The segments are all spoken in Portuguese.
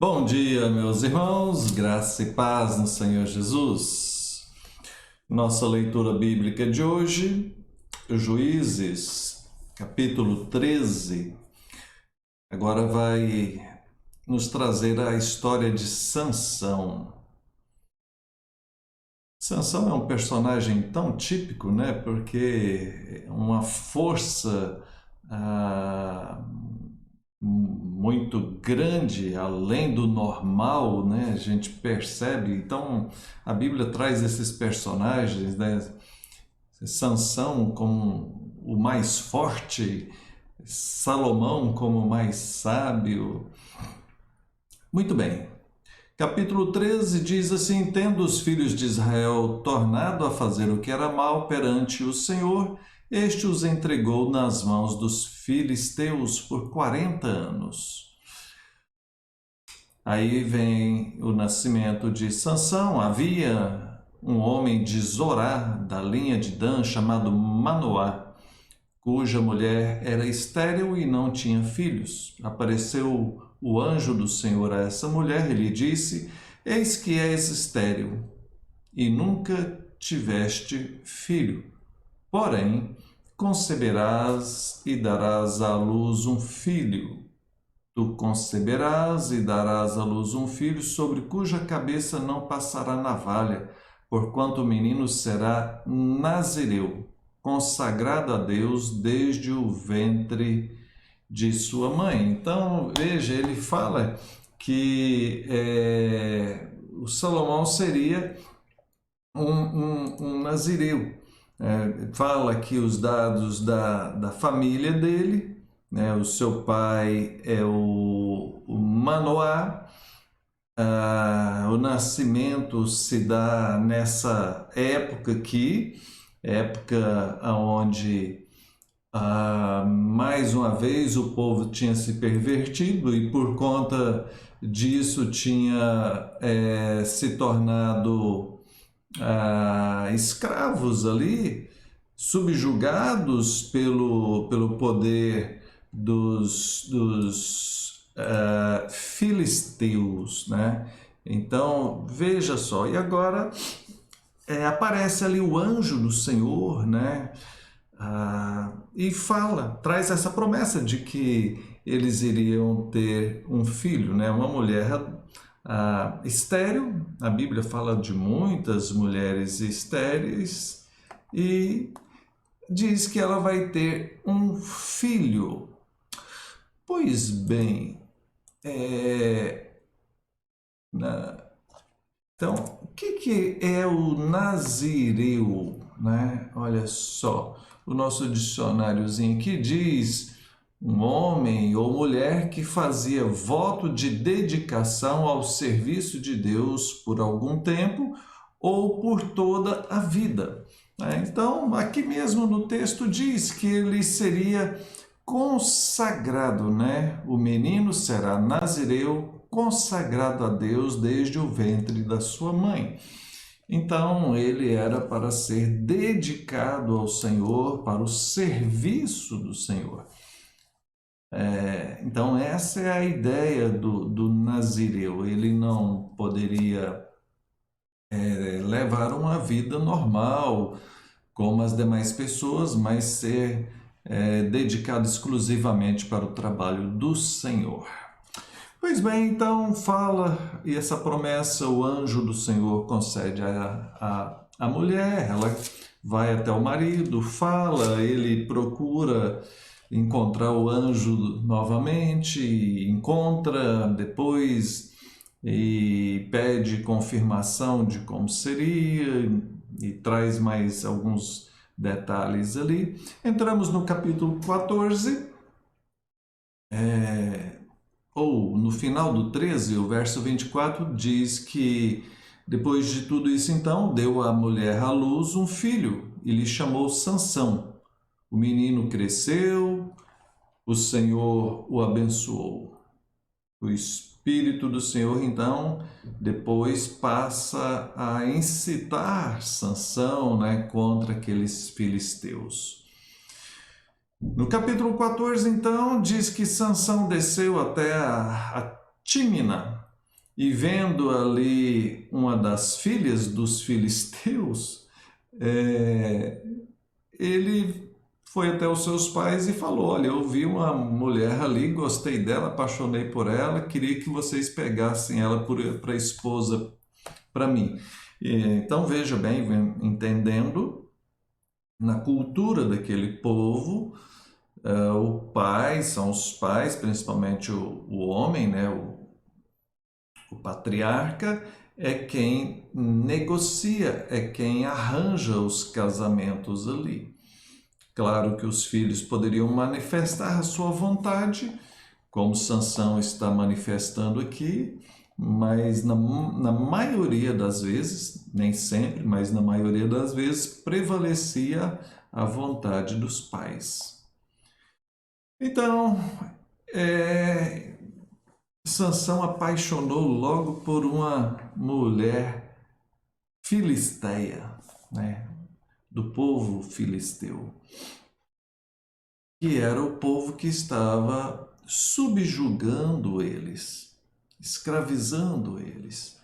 Bom dia, meus irmãos, graça e paz no Senhor Jesus. Nossa leitura bíblica de hoje, Juízes, capítulo 13, agora vai nos trazer a história de Sansão. Sansão é um personagem tão típico, né? Porque é uma força muito grande, além do normal, né? A gente percebe. Então, a Bíblia traz esses personagens, né? Sansão como o mais forte, Salomão como o mais sábio. Muito bem. Capítulo 13 diz assim: Tendo os filhos de Israel tornado a fazer o que era mal perante o Senhor, este os entregou nas mãos dos filisteus por 40 anos. Aí vem o nascimento de Sansão. Havia um homem de Zorá, da linha de Dan, chamado Manoá, cuja mulher era estéril e não tinha filhos. Apareceu o anjo do Senhor a essa mulher e lhe disse: Eis que és estéril e nunca tiveste filho. Porém, conceberás e darás à luz um filho. Tu conceberás e darás à luz um filho, sobre cuja cabeça não passará navalha, porquanto o menino será nazireu, consagrado a Deus desde o ventre de sua mãe. Então, veja, ele fala que o Salomão seria um nazireu. Fala aqui os dados da família dele, né? O seu pai é o Manoá. O nascimento se dá nessa época aqui, época onde mais uma vez o povo tinha se pervertido e por conta disso tinha se tornado escravos ali, subjugados pelo poder dos filisteus, né? Então, veja só, e agora aparece ali o anjo do Senhor, né? E traz essa promessa de que eles iriam ter um filho, né? Uma mulher estéril. A Bíblia fala de muitas mulheres estéreis e diz que ela vai ter um filho. Pois bem, então, o que é o nazireu, né? Olha só, o nosso dicionáriozinho aqui diz: um homem ou mulher que fazia voto de dedicação ao serviço de Deus por algum tempo ou por toda a vida. Então, aqui mesmo no texto diz que ele seria consagrado, né? O menino será nazireu, consagrado a Deus desde o ventre da sua mãe. Então, ele era para ser dedicado ao Senhor, para o serviço do Senhor. Então, essa é a ideia do nazireu. Ele não poderia levar uma vida normal, como as demais pessoas, mas ser dedicado exclusivamente para o trabalho do Senhor. Pois bem, então fala, e essa promessa o anjo do Senhor concede à mulher. Ela vai até o marido, fala, ele procura encontrar o anjo novamente, encontra depois e pede confirmação de como seria e traz mais alguns detalhes ali. Entramos no capítulo 14, ou no final do 13, o verso 24, diz que depois de tudo isso, então, deu a mulher à luz um filho e lhe chamou Sansão. O menino cresceu, o Senhor o abençoou. O Espírito do Senhor, então, depois passa a incitar Sansão, né, contra aqueles filisteus. No capítulo 14, então, diz que Sansão desceu até a Tímina, e vendo ali uma das filhas dos filisteus, ele foi até os seus pais e falou: olha, eu vi uma mulher ali, gostei dela, apaixonei por ela, queria que vocês pegassem ela para esposa para mim. Então veja bem, entendendo na cultura daquele povo, o pai, são os pais, principalmente o homem, né, o patriarca, é quem negocia, é quem arranja os casamentos ali. Claro que os filhos poderiam manifestar a sua vontade, como Sansão está manifestando aqui, mas na maioria das vezes, nem sempre, mas na maioria das vezes, prevalecia a vontade dos pais. Então, Sansão apaixonou logo por uma mulher filisteia, né, do povo filisteu, que era o povo que estava subjugando eles, escravizando eles.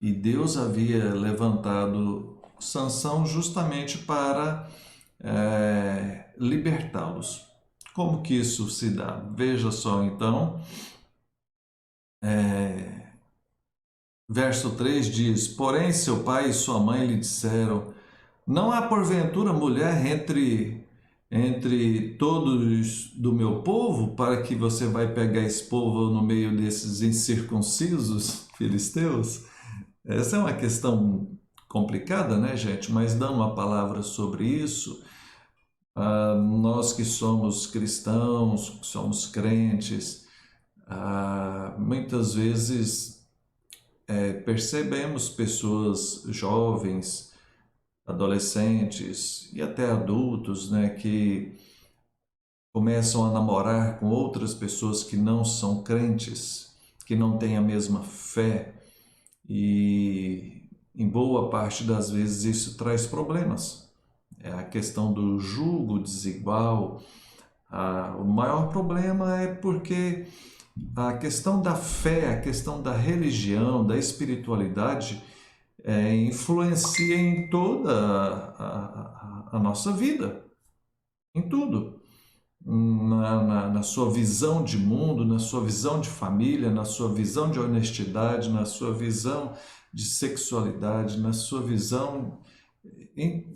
E Deus havia levantado Sansão justamente para libertá-los. Como que isso se dá? Veja só então, verso 3 diz: porém seu pai e sua mãe lhe disseram: não há porventura mulher entre todos do meu povo, para que você vai pegar esse povo no meio desses incircuncisos filisteus? Essa é uma questão complicada, né, gente? Mas dando uma palavra sobre isso, nós que somos cristãos, que somos crentes, muitas vezes percebemos pessoas jovens, adolescentes e até adultos, né, que começam a namorar com outras pessoas que não são crentes, que não têm a mesma fé, e em boa parte das vezes isso traz problemas. É a questão do julgo desigual. O maior problema é porque a questão da fé, a questão da religião, da espiritualidade, influencia em toda a nossa vida, em tudo. Na sua visão de mundo, na sua visão de família, na sua visão de honestidade, na sua visão de sexualidade, na sua visão,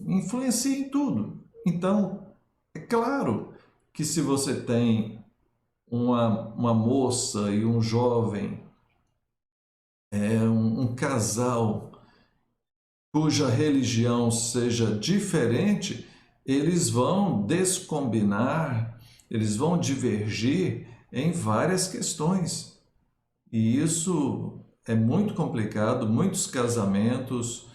influencia em tudo. Então, é claro que se você tem uma moça e um jovem, um casal cuja religião seja diferente, eles vão descombinar, eles vão divergir em várias questões. E isso é muito complicado, muitos casamentos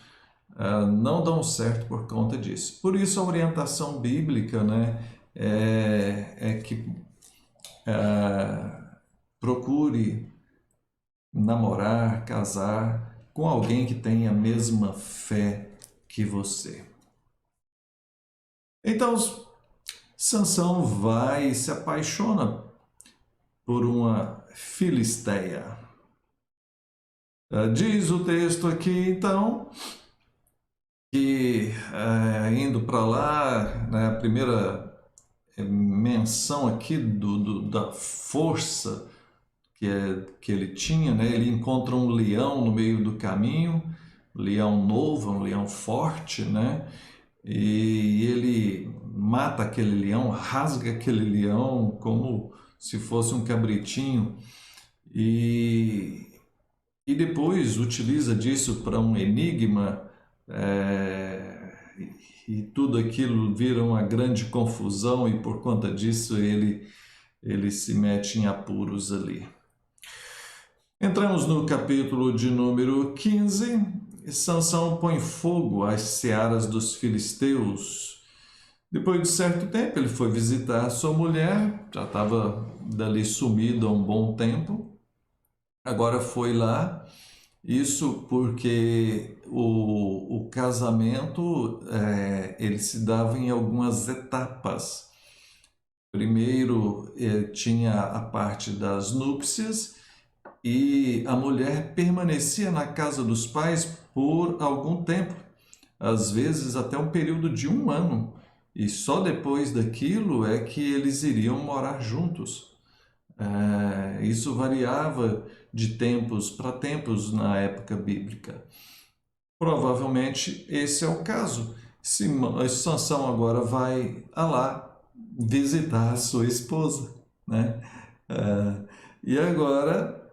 não dão certo por conta disso. Por isso a orientação bíblica, né, é que procure namorar, casar com alguém que tenha a mesma fé que você. Então, Sansão vai e se apaixona por uma filisteia. Diz o texto aqui, então, que indo para lá, né, a primeira menção aqui da força que ele tinha, né? Ele encontra um leão no meio do caminho, um leão novo, um leão forte, né? E ele mata aquele leão, rasga aquele leão como se fosse um cabritinho e depois utiliza disso para um enigma, e tudo aquilo vira uma grande confusão e por conta disso ele se mete em apuros ali. Entramos no capítulo de número 15. Sansão põe fogo às searas dos filisteus. Depois de certo tempo, ele foi visitar sua mulher, já estava dali sumido há um bom tempo. Agora foi lá, isso porque o casamento ele se dava em algumas etapas. Primeiro tinha a parte das núpcias, e a mulher permanecia na casa dos pais por algum tempo, às vezes até um período de 1 ano, e só depois daquilo é que eles iriam morar juntos. Isso variava de tempos para tempos na época bíblica. Provavelmente esse é o caso. Sansão agora vai lá visitar a sua esposa, né? E agora,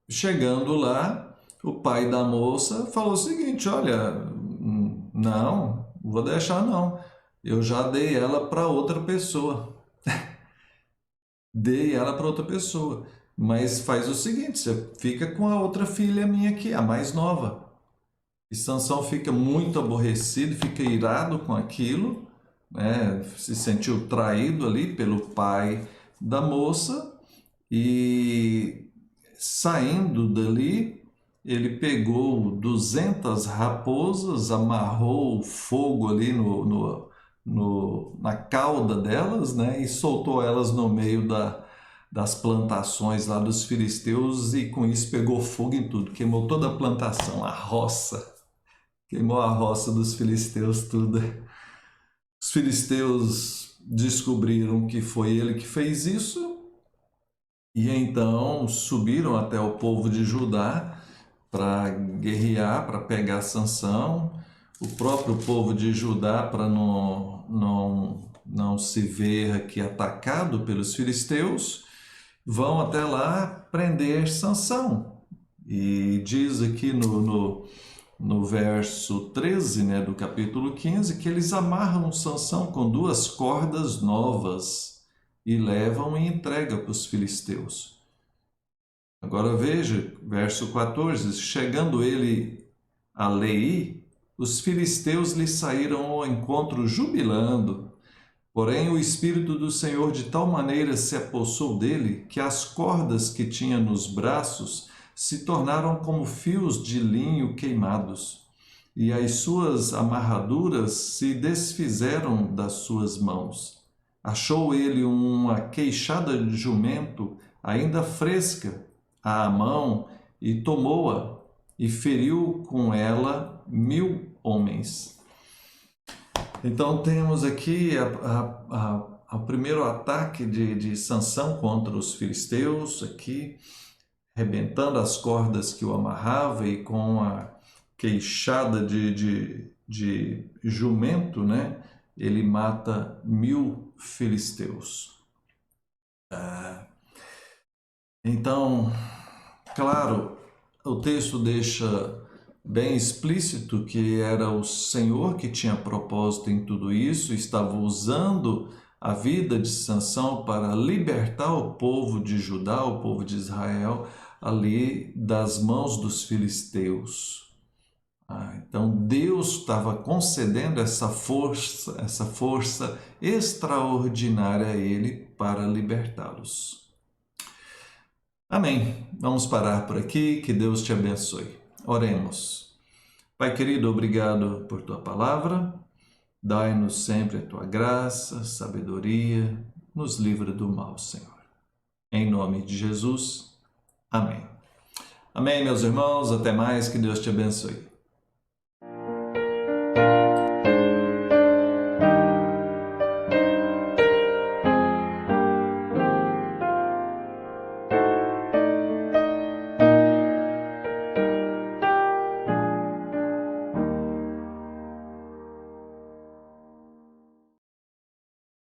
chegando lá, o pai da moça falou o seguinte: olha, não vou deixar não, eu já dei ela para outra pessoa. Dei ela para outra pessoa. Mas faz o seguinte, você fica com a outra filha minha aqui, a mais nova. E Sansão fica muito aborrecido, fica irado com aquilo, né? Se sentiu traído ali pelo pai da moça e saindo dali, ele pegou 200 raposas, amarrou o fogo ali na cauda delas, né? E soltou elas no meio das plantações lá dos filisteus e com isso pegou fogo em tudo, queimou toda a plantação, a roça. Queimou a roça dos filisteus tudo. Os filisteus descobriram que foi ele que fez isso e então subiram até o povo de Judá para guerrear, para pegar Sansão. O próprio povo de Judá, para não se ver aqui atacado pelos filisteus, vão até lá prender Sansão. E diz aqui no verso 13, né, do capítulo 15, que eles amarram Sansão com 2 cordas novas e levam e entregam para os filisteus. Agora veja, verso 14, chegando ele a Leí, os filisteus lhe saíram ao encontro jubilando. Porém, o Espírito do Senhor de tal maneira se apossou dele que as cordas que tinha nos braços se tornaram como fios de linho queimados, e as suas amarraduras se desfizeram das suas mãos. Achou ele uma queixada de jumento ainda fresca à mão e tomou-a e feriu com ela 1000 homens. Então temos aqui o primeiro ataque de Sansão contra os filisteus, aqui arrebentando as cordas que o amarrava e com a queixada de jumento, né? Ele mata 1000 filisteus. Então, claro, o texto deixa bem explícito que era o Senhor que tinha propósito em tudo isso, estava usando a vida de Sansão para libertar o povo de Judá, o povo de Israel, ali das mãos dos filisteus. Então Deus estava concedendo essa força extraordinária a ele para libertá-los. Amém. Vamos parar por aqui, que Deus te abençoe. Oremos. Pai querido, obrigado por tua palavra. Dai-nos sempre a tua graça, sabedoria, nos livra do mal, Senhor. Em nome de Jesus. Amém. Amém, meus irmãos. Até mais. Que Deus te abençoe.